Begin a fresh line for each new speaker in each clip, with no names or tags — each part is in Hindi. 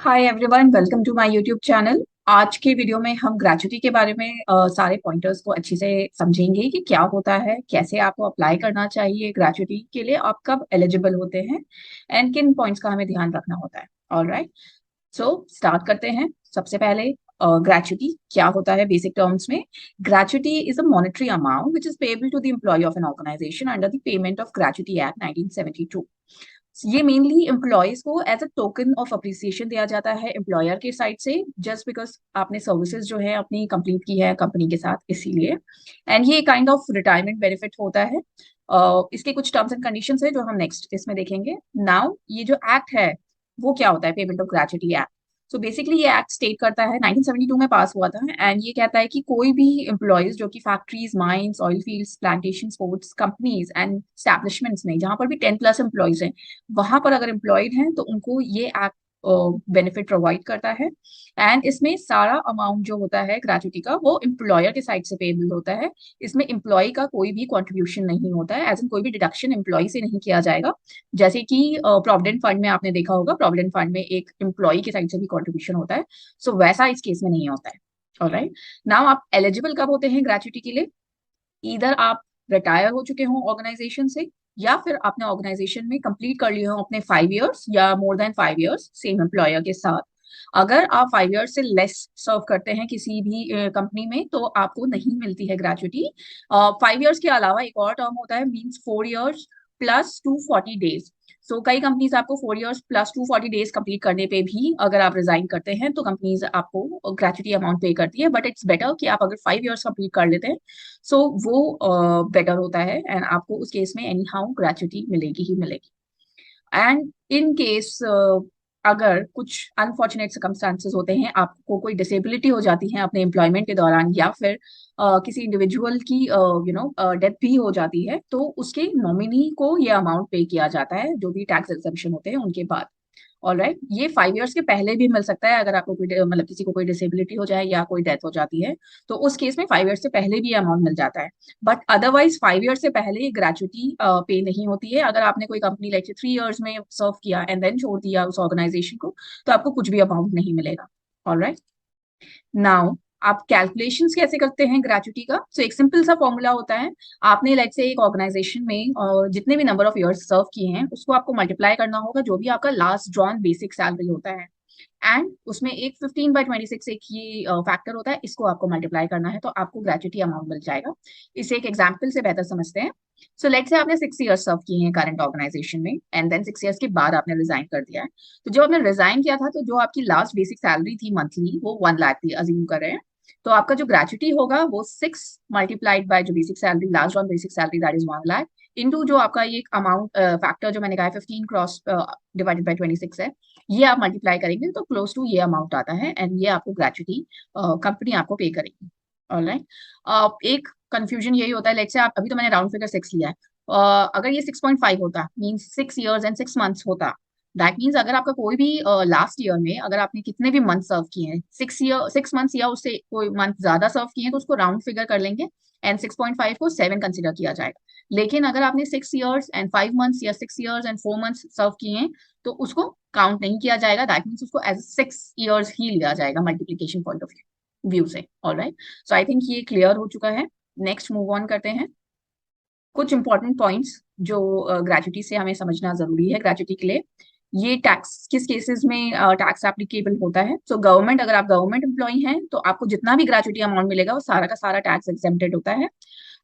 Hi everyone, welcome to my YouTube channel. आज के वीडियो में हम ग्रेचुटी के बारे में सारे पॉइंटर्स को अच्छे से समझेंगे कि क्या होता है, कैसे आपको अप्लाई करना चाहिए ग्रेचुटी के लिए, आप कब एलिजिबल होते हैं एंड किन पॉइंट्स का हमें ध्यान रखना होता है। ऑलराइट, सो स्टार्ट करते हैं। सबसे पहले ग्रेचुटी क्या होता है बेसिक टर्म्स में। Gratuity is a monetary amount which is payable to the employee of an organisation under the payment of gratuity act 1972। ये मेनली एम्प्लॉयज को as a token of appreciation दिया जाता है एम्प्लॉयर के साइड से, जस्ट बिकॉज आपने सर्विसेज जो है अपनी कंप्लीट की है कंपनी के साथ, इसीलिए। एंड ये काइंड ऑफ रिटायरमेंट बेनिफिट होता है। इसके कुछ टर्म्स एंड कंडीशंस है जो हम नेक्स्ट इसमें देखेंगे। नाउ ये जो एक्ट है वो क्या होता है, payment of gratuity act. So basically ये एक्ट स्टेट करता है, 1972 में पास हुआ था, एंड ये कहता है कि कोई भी एम्प्लॉयज जो कि factories, mines, oil fields, plantation, sports companies and establishments में जहां पर भी 10+ एम्प्लॉयज हैं, वहां पर अगर एम्प्लॉयड हैं तो उनको ये एक्ट बेनिफिट प्रोवाइड करता है। एंड इसमें सारा अमाउंट जो होता है ग्रेचुटी का वो एम्प्लॉयर के साइड से पेबल होता है। इसमें एम्प्लॉय का कोई भी कंट्रीब्यूशन नहीं होता है, एज इन कोई भी डिडक्शन एम्प्लॉय से नहीं किया जाएगा। जैसे कि प्रोविडेंट फंड में आपने देखा होगा, प्रोविडेंट फंड में एक एम्प्लॉय के साइड से भी कंट्रीब्यूशन होता है। सो वैसा इस केस में नहीं होता है। ऑलराइट, नाउ आप एलिजिबल कब होते हैं ग्रेचुटी के लिए? इधर आप रिटायर हो चुके हो ऑर्गेनाइजेशन से, या फिर आपने ऑर्गेनाइजेशन में कंप्लीट कर लिए हो अपने 5 इयर्स या more than 5 years same employer के साथ। अगर आप 5 इयर्स से लेस सर्व करते हैं किसी भी कंपनी में तो आपको नहीं मिलती है ग्रेचुटी। 5 इयर्स के अलावा एक और टर्म होता है, मीन्स 4 इयर्स प्लस 240 डेज। सो कई कंपनीज आपको 4 इयर्स प्लस 240 डेज कंप्लीट करने पे भी अगर आप रिजाइन करते हैं तो कंपनीज आपको ग्रेचुटी अमाउंट पे करती है, बट इट्स बेटर कि आप अगर 5 इयर्स कंप्लीट कर लेते हैं सो वो बेटर होता है, एंड आपको उस केस में एनी हाउ ग्रेचुटी मिलेगी ही मिलेगी। एंड इन केस अगर कुछ अनफॉर्चुनेट सर्कमस्टांसेस होते हैं, आपको कोई डिसेबिलिटी हो जाती है अपने एम्प्लॉयमेंट के दौरान, या फिर किसी इंडिविजुअल की डेथ भी हो जाती है, तो उसके नॉमिनी को ये अमाउंट पे किया जाता है, जो भी टैक्स एग्जेम्पशन होते हैं उनके बाद। ऑलराइट, ये 5 इयर्स के पहले भी मिल सकता है अगर आपको कोई मतलब किसी को कोई डिसेबिलिटी हो जाए या कोई डेथ हो जाती है, तो उस केस में 5 इयर्स से पहले भी अमाउंट मिल जाता है। बट अदरवाइज 5 इयर्स से पहले ग्रेचुटी पे नहीं होती है। अगर आपने कोई कंपनी लाइक 3 इयर्स में सर्व किया एंड देन छोड़ दिया उस ऑर्गेनाइजेशन को, तो आपको कुछ भी अमाउंट नहीं मिलेगा। ऑलराइट, नाउ आप कैलकुलेशंस कैसे करते हैं ग्रेचुटी का? सो एक सिंपल सा फॉर्मूला होता है। आपने लाइक से एक ऑर्गेनाइजेशन में जितने भी नंबर ऑफ इयर्स सर्व किए हैं उसको आपको मल्टीप्लाई करना होगा, जो भी आपका लास्ट ड्रॉन बेसिक सैलरी होता है, एंड उसमें एक 15/26 एक ये फैक्टर होता है, इसको आपको मल्टीप्लाई करना है तो आपको ग्रेचुटी अमाउंट मिल जाएगा। इसे एक एग्जाम्पल से बेहतर समझते हैं। सो लेट से आपने 6 इयर्स सर्व किए हैं करंट ऑर्गेनाइजेशन में, एंड देन 6 इयर्स के बाद आपने रिजाइन कर दिया है। तो जब आपने रिजाइन किया था तो जो आपकी लास्ट बेसिक सैलरी थी मंथली वो 1 लाख थी, अज्यूम कर रहे हैं। तो आपका जो ग्रेचुटी होगा वो 6 मल्टीप्लाइड बाय जो basic salary, last on basic salary, that is 1 lakh, into जो आपका ये अमाउंट फैक्टर जो मैंने कहा 15 क्रॉस डिवाइडेड बाय 26 है, ये आप मल्टीप्लाई करेंगे तो क्लोज टू ये अमाउंट आता है, एंड ये आपको ग्रेचुटी कंपनी आपको पे करेगी। ऑलराइट, एक कंफ्यूजन यही होता है, लेट्स से आप अभी तो मैंने राउंड फिगर 6 लिया है, अगर ये 6.5 होता मीन्स 6 इयर्स एंड 6 मंथ्स होता, दैट मीन्स अगर आपका कोई भी लास्ट ईयर में अगर आपने कितने भी मंथ सर्व किए हैं, 6 मंथ्स या उससे कोई मंथ ज्यादा सर्व किए हैं, तो उसको राउंड फिगर कर लेंगे एंड 6.5 को 7 कंसिडर किया जाएगा। लेकिन अगर आपने 6 इयर्स एंड 5 मंथ्स या 6 इयर्स एंड 4 मंथ्स सर्व किए हैं तो उसको काउंट नहीं किया जाएगा, दैट मीन्स उसको एज 6 इयर्स ही लिया जाएगा मल्टीप्लीकेशन पॉइंट ऑफ व्यू से। ऑलराइट, सो आई थिंक ये क्लियर हो चुका है। नेक्स्ट मूव ऑन करते हैं। कुछ इंपॉर्टेंट पॉइंट्स जो ग्रेचुटी से हमें समझना जरूरी है ग्रेचुटी के लिए। ये टैक्स किस केसेस में टैक्स एप्लीकेबल होता है? सो गवर्नमेंट, अगर आप गवर्नमेंट एम्प्लॉई हैं तो आपको जितना भी ग्रेचुटी अमाउंट मिलेगा वो सारा का सारा टैक्स एग्जेम्प्टेड होता है।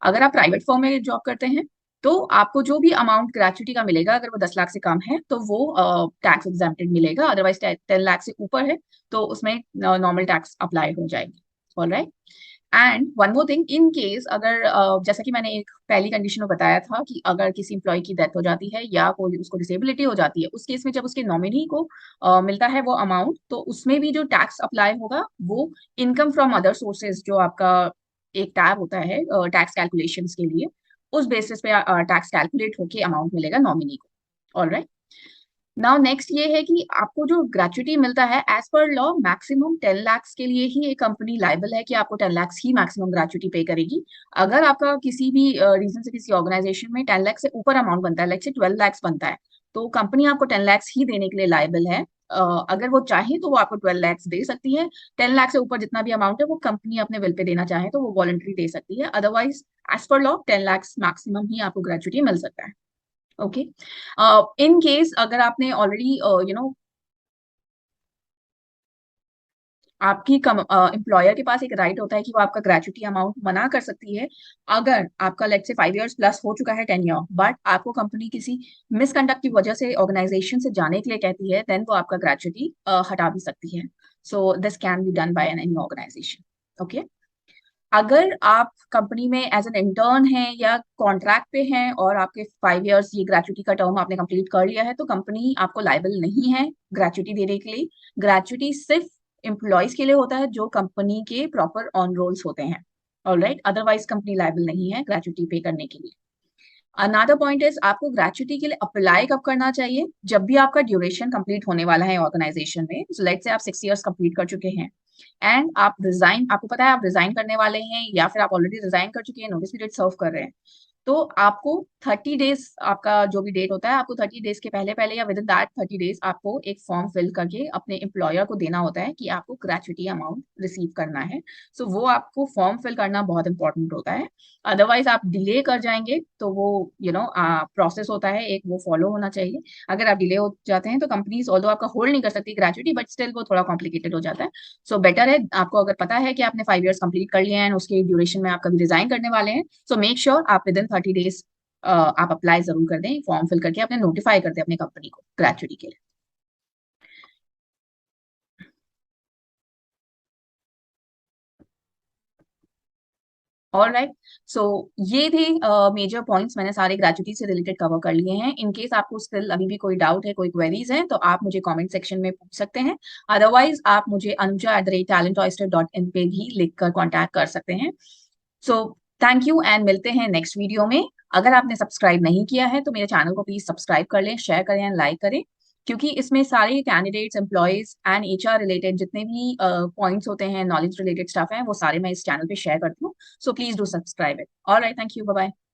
अगर आप प्राइवेट फर्म में जॉब करते हैं तो आपको जो भी अमाउंट ग्रेचुटी का मिलेगा, अगर वो 10 लाख से कम है तो वो टैक्स एग्जेम्प्टेड मिलेगा, अदरवाइज 10 लाख से ऊपर है तो उसमें नॉर्मल टैक्स अप्लाई हो जाएगी। Alright, and one more thing, in case अगर जैसा कि मैंने एक पहली कंडीशन में बताया था कि अगर किसी इंप्लॉय की डेथ हो जाती है या कोई उसको डिसेबिलिटी हो जाती है, उस केस में जब उसके नॉमिनी को मिलता है वो अमाउंट, तो उसमें भी जो टैक्स अप्लाई होगा वो इनकम फ्रॉम अदर सोर्सेज, जो आपका एक टैब होता है टैक्स कैलकुलेशंस के लिए, उस बेसिस पे टैक्स कैलकुलेट होके अमाउंट मिलेगा नॉमिनी को। ऑलराइट, नाउ नेक्स्ट ये है कि आपको जो ग्रेचुटी मिलता है as per law maximum 10 lakh के लिए ही एक कंपनी लाइबल है कि आपको 10 लाख ही मैक्सिमम ग्रेचुटी पे करेगी। अगर आपका किसी भी रीजन से किसी ऑर्गेनाइजेशन में 10 लाख से ऊपर अमाउंट बनता है, लाइक से 12 लाख बनता है, तो कंपनी आपको 10 लाख ही देने के लिए लाइबल है, अगर वो चाहे तो वो आपको 12 lakhs दे सकती है। 10 लाख से ऊपर जितना भी अमाउंट है वो कंपनी अपने विल पे देना चाहे तो वो वॉलंटरी दे सकती है। Otherwise as per law 10 lakhs maximum ही आपको ग्रेचुटी मिल सकता है। ओके, इन केस अगर आपने ऑलरेडी आपकी एम्प्लॉयर के पास एक राइट होता है कि वो आपका ग्रेचुटी अमाउंट मना कर सकती है। अगर आपका लेट से 5 years प्लस हो चुका है, 10 year, बट आपको कंपनी किसी मिसकंडक्ट की वजह से ऑर्गेनाइजेशन से जाने के लिए कहती है, देन वो आपका ग्रेचुटी हटा भी सकती है। So this can be done by any organisation. Okay, अगर आप कंपनी में एज एन इंटर्न हैं या कॉन्ट्रैक्ट पे हैं और आपके 5 years ये ग्रेचुटी का टर्म आपने कंप्लीट कर लिया है, तो कंपनी आपको लायबल नहीं है ग्रेचुटी देने के लिए। ग्रेचुटी सिर्फ एम्प्लॉयज के लिए होता है जो कंपनी के प्रॉपर ऑन रोल्स होते हैं। ऑलराइट, अदरवाइज कंपनी लायबल नहीं है ग्रेचुटी पे करने के लिए। अनदर पॉइंट इज आपको ग्रेचुटी के लिए अप्लाई कब करना चाहिए? जब भी आपका ड्यूरेशन कंप्लीट होने वाला है ऑर्गेनाइजेशन में। सो लेट से आप 6 years कंप्लीट कर चुके हैं एंड आप रिजाइन, आपको पता है आप रिजाइन करने वाले हैं या फिर आप ऑलरेडी रिजाइन कर चुके हैं, नोटिस पीरियड सर्व कर रहे हैं, तो आपको 30 days, आपका जो भी डेट होता है, आपको 30 days के पहले पहले या विद इन दैट 30 days आपको एक फॉर्म फिल करके अपने एम्प्लॉयर को देना होता है कि आपको ग्रेचुटी अमाउंट रिसीव करना है। सो वो आपको फॉर्म फिल करना बहुत इंपॉर्टेंट होता है। अदरवाइज आप डिले कर जाएंगे तो वो प्रोसेस होता है एक, वो फॉलो होना चाहिए। अगर आप डिले हो जाते हैं तो कंपनीज ऑल्दो आपका होल्ड नहीं कर सकती ग्रेचुटी, बट स्टिल वो थोड़ा कॉम्प्लिकेटेड हो जाता है। सो बेटर है, आपको अगर पता है कि आपने 5 years कंप्लीट कर लिए हैं एंड उसके ड्यूरेशन में आप कभी रिजाइन करने वाले हैं, सो मेक श्योर आप विद इन 30 days आप अप्लाई जरूर कर दें, फॉर्म फिल करके अपने नोटिफाई कर दें अपनी कंपनी को ग्रेचुटी के लिए। ऑलराइट, सो ये थे मेजर पॉइंट्स, मैंने सारे ग्रेचुटी से रिलेटेड कवर कर लिए हैं। इन केस आपको स्टिल अभी भी कोई डाउट है, कोई क्वेरीज हैं, तो आप मुझे कमेंट सेक्शन में पूछ सकते हैं। अदरवाइज आप मुझे anuja@talentoyster.in पे भी लिख कर कॉन्टैक्ट कर सकते हैं। सो थैंक यू एंड मिलते हैं नेक्स्ट वीडियो में। अगर आपने सब्सक्राइब नहीं किया है तो मेरे चैनल को प्लीज सब्सक्राइब कर लें, शेयर करें एंड लाइक करें, क्योंकि इसमें सारे candidates, employees and HR related जितने भी पॉइंट्स होते हैं, नॉलेज रिलेटेड स्टफ है, वो सारे मैं इस चैनल पे शेयर करती हूँ। So please do subscribe it. Alright, thank you, bye bye.